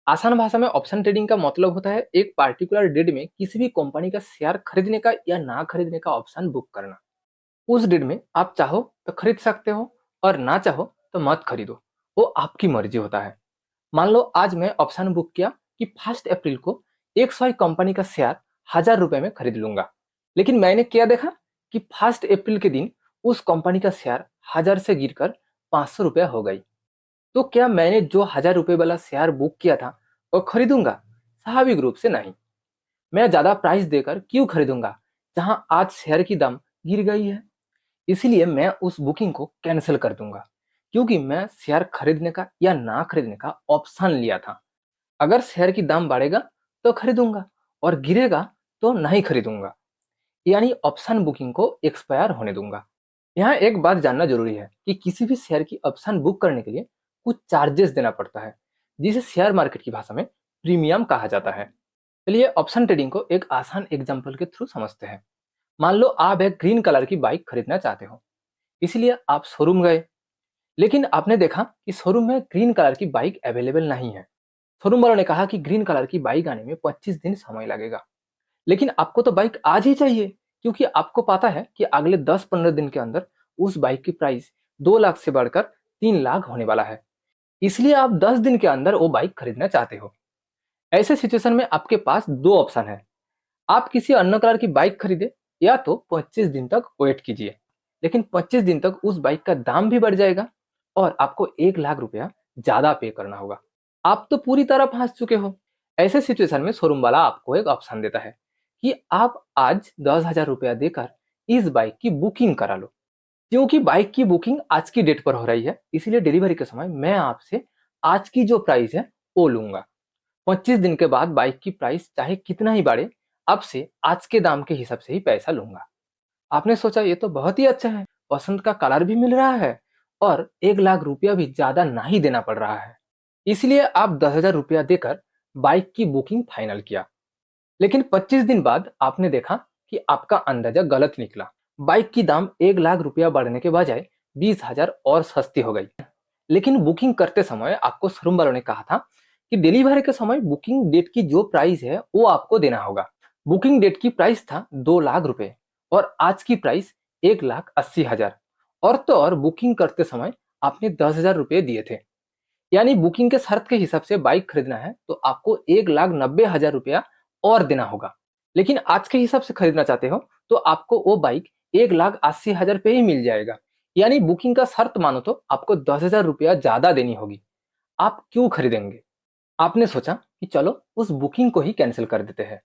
आसान भाषा में ऑप्शन ट्रेडिंग का मतलब होता है एक पार्टिकुलर डेट में किसी भी कंपनी का शेयर खरीदने का या ना खरीदने का ऑप्शन बुक करना। उस डेट में आप चाहो तो खरीद सकते हो और ना चाहो तो मत खरीदो, वो आपकी मर्जी होता है। मान लो आज मैं ऑप्शन बुक किया कि 1 अप्रैल को XY कंपनी का शेयर 1000 रुपए में खरीद लूंगा। लेकिन मैंने क्या देखा कि 1 अप्रैल के दिन उस कंपनी का शेयर 1000 से गिरकर 500 रुपया हो गई। तो क्या मैंने जो 1000 रुपए वाला शेयर बुक किया था वो खरीदूंगा? स्वाभाविक रूप से नहीं। मैं ज्यादा प्राइस देकर क्यों खरीदूंगा जहां आज शेयर की दाम गिर गई है? इसीलिए मैं उस बुकिंग को कैंसिल कर दूंगा, क्योंकि मैं शेयर खरीदने का या ना खरीदने का ऑप्शन लिया था। अगर शेयर की दाम बढ़ेगा तो खरीदूंगा और गिरेगा तो नहीं खरीदूंगा, यानी ऑप्शन बुकिंग को एक्सपायर होने दूंगा। यहाँ एक बात जानना जरूरी है कि किसी भी शेयर की ऑप्शन बुक करने के लिए कुछ चार्जेस देना पड़ता है, जिसे शेयर मार्केट की भाषा में प्रीमियम कहा जाता है। चलिए ऑप्शन ट्रेडिंग को एक आसान एग्जाम्पल के थ्रू समझते हैं। मान लो आप एक ग्रीन कलर की बाइक खरीदना चाहते हो, इसलिए आप शोरूम गए। लेकिन आपने देखा कि शोरूम में ग्रीन कलर की बाइक अवेलेबल नहीं है। शोरूम वालों ने कहा कि ग्रीन कलर की बाइक आने में 25 दिन समय लगेगा। लेकिन आपको तो बाइक आज ही चाहिए, क्योंकि आपको पता है कि अगले 10-15 दिन के अंदर उस बाइक की प्राइस 2 लाख से बढ़कर 3 लाख होने वाला है। इसलिए आप 10 दिन के अंदर वो बाइक खरीदना चाहते हो। ऐसे सिचुएशन में आपके पास दो ऑप्शन है। आप किसी अन्य कलर की बाइक खरीदे या तो 25 दिन तक वेट कीजिए। लेकिन 25 दिन तक उस बाइक का दाम भी बढ़ जाएगा और आपको 1 लाख रुपया ज्यादा पे करना होगा। आप तो पूरी तरह फंस चुके हो। ऐसे सिचुएशन में शोरूम वाला आपको एक ऑप्शन देता है कि आप आज 10,000 रुपया देकर इस बाइक की बुकिंग करा लो। क्योंकि बाइक की बुकिंग आज की डेट पर हो रही है, इसलिए डिलीवरी के समय मैं आपसे आज की जो प्राइस है वो लूंगा। 25 दिन के बाद बाइक की प्राइस चाहे कितना ही बढ़े, आपसे आज के दाम के हिसाब से ही पैसा लूंगा। आपने सोचा ये तो बहुत ही अच्छा है, पसंद का कलर भी मिल रहा है और 1 लाख रुपया भी ज्यादा नहीं देना पड़ रहा है। इसलिए आप 10,000 रुपया देकर बाइक की बुकिंग फाइनल किया। लेकिन 25 दिन बाद आपने देखा कि आपका अंदाजा गलत निकला। बाइक की दाम 1 लाख रुपया बढ़ने के बजाय 20,000 और सस्ती हो गई। लेकिन बुकिंग करते समय आपको शोरूम वालों ने कहा था कि डिलीवरी के समय बुकिंग डेट की जो प्राइस है वो आपको देना होगा। बुकिंग डेट की प्राइस था 2 लाख रुपए और आज की प्राइस 1,80,000। और तो और बुकिंग करते समय आपने 10,000 रुपये दिए थे। यानी बुकिंग के शर्त के हिसाब से बाइक खरीदना है तो आपको 1,90,000 रुपया और देना होगा। लेकिन आज के हिसाब से खरीदना चाहते हो तो आपको वो बाइक 1,80,000 पे ही मिल जाएगा। यानी बुकिंग का शर्त मानो तो आपको 10,000 रुपया ज्यादा देनी होगी। आप क्यों खरीदेंगे? आपने सोचा कि चलो उस बुकिंग को ही कैंसिल कर देते हैं।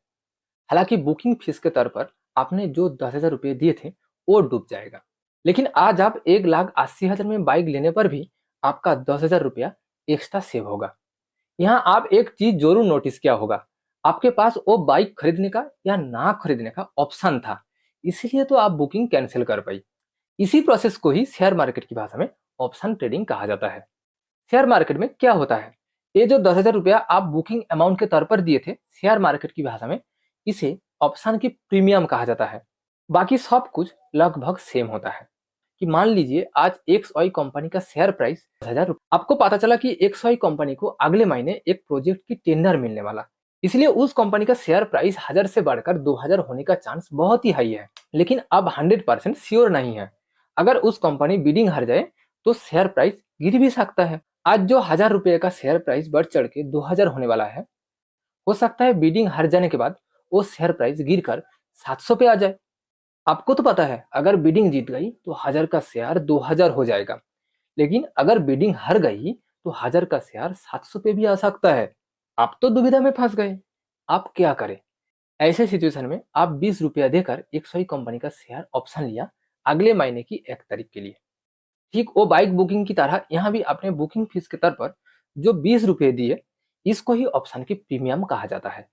हालांकि बुकिंग फीस के तौर पर आपने जो 10,000 रुपये दिए थे वो डूब जाएगा। लेकिन आज आप 1,80,000 में बाइक लेने पर भी आपका 10,000 रुपया एक्स्ट्रा सेव होगा। यहाँ आप एक चीज जरूर नोटिस किया होगा, आपके पास वो बाइक खरीदने का या ना खरीदने का ऑप्शन था, इसीलिए तो आप बुकिंग कैंसिल कर पाई। इसी प्रोसेस को ही शेयर मार्केट की भाषा में ऑप्शन ट्रेडिंग कहा जाता है। शेयर मार्केट में क्या होता है, ये जो 10,000 रुपया आप बुकिंग अमाउंट के तौर पर दिए थे, शेयर मार्केट की भाषा में इसे ऑप्शन की प्रीमियम कहा जाता है। बाकी सब कुछ लगभग सेम होता है। कि मान लीजिए आज एक्स वाई कंपनी का शेयर प्राइस 10,000 रुपये। आपको पता चला कि एक्स वाई कंपनी को अगले महीने एक प्रोजेक्ट की टेंडर मिलने वाला, इसलिए उस कंपनी का शेयर प्राइस 1,000 से बढ़कर 2,000 होने का चांस बहुत ही हाई है। लेकिन अब 100% श्योर नहीं है। अगर उस कंपनी बिडिंग हार जाए तो शेयर प्राइस गिर भी सकता है। आज जो 1,000 रुपये का शेयर प्राइस बढ़ चढ़ के 2,000 होने वाला है, हो सकता है बिडिंग हार जाने के बाद वो शेयर प्राइस गिरकर 700 पे आ जाए। आपको तो पता है अगर बिडिंग जीत गई तो 1,000 का शेयर 2,000 हो जाएगा। लेकिन अगर बिडिंग हार गई तो 1,000 का शेयर 700 पे भी आ सकता है। आप तो दुविधा में फंस गए। आप क्या करें? ऐसे सिचुएशन में आप 20 रुपया देकर एक सही कंपनी का शेयर ऑप्शन लिया अगले महीने की 1 तारीख के लिए। ठीक वो बाइक बुकिंग की तरह यहाँ भी आपने बुकिंग फीस के तौर पर जो 20 रुपये दिए, इसको ही ऑप्शन की प्रीमियम कहा जाता है।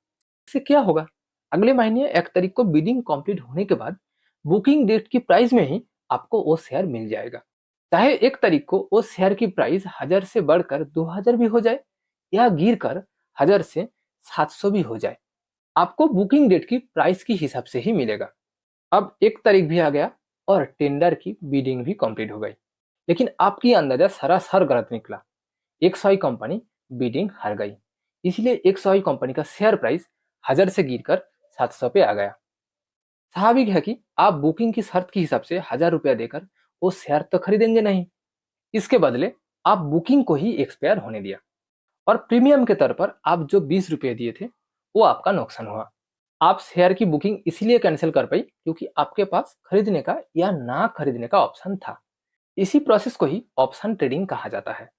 इससे क्या होगा, अगले महीने 1 तारीख को बिडिंग कंप्लीट होने के बाद बुकिंग डेट की प्राइस में ही आपको वो शेयर मिल जाएगा। चाहे 1 तारीख को वो शेयर की प्राइस 1,000 से बढ़कर 2,000 भी हो जाए या गिर कर 1,000 से 700 भी हो जाए, आपको बुकिंग डेट की प्राइस के हिसाब से ही मिलेगा। अब 1 तारीख भी आ गया और टेंडर की बिडिंग भी कंप्लीट हो गई। लेकिन आपकी अंदाजा सरासर गलत निकला। एक सही कंपनी बिडिंग हार गई। इसलिए 100 कंपनी का शेयर प्राइस 1000 से गिरकर 700 पे आ गया। स्वाभाविक है कि आप बुकिंग की शर्त के हिसाब से 1000 रुपया देकर वो शेयर तो खरीदेंगे नहीं। इसके बदले आप बुकिंग को ही एक्सपायर होने दिया और प्रीमियम के तौर पर आप जो 20 रुपये दिए थे वो आपका नुकसान हुआ। आप शेयर की बुकिंग इसलिए कैंसिल कर पाई क्योंकि आपके पास खरीदने का या ना खरीदने का ऑप्शन था। इसी प्रोसेस को ही ऑप्शन ट्रेडिंग कहा जाता है।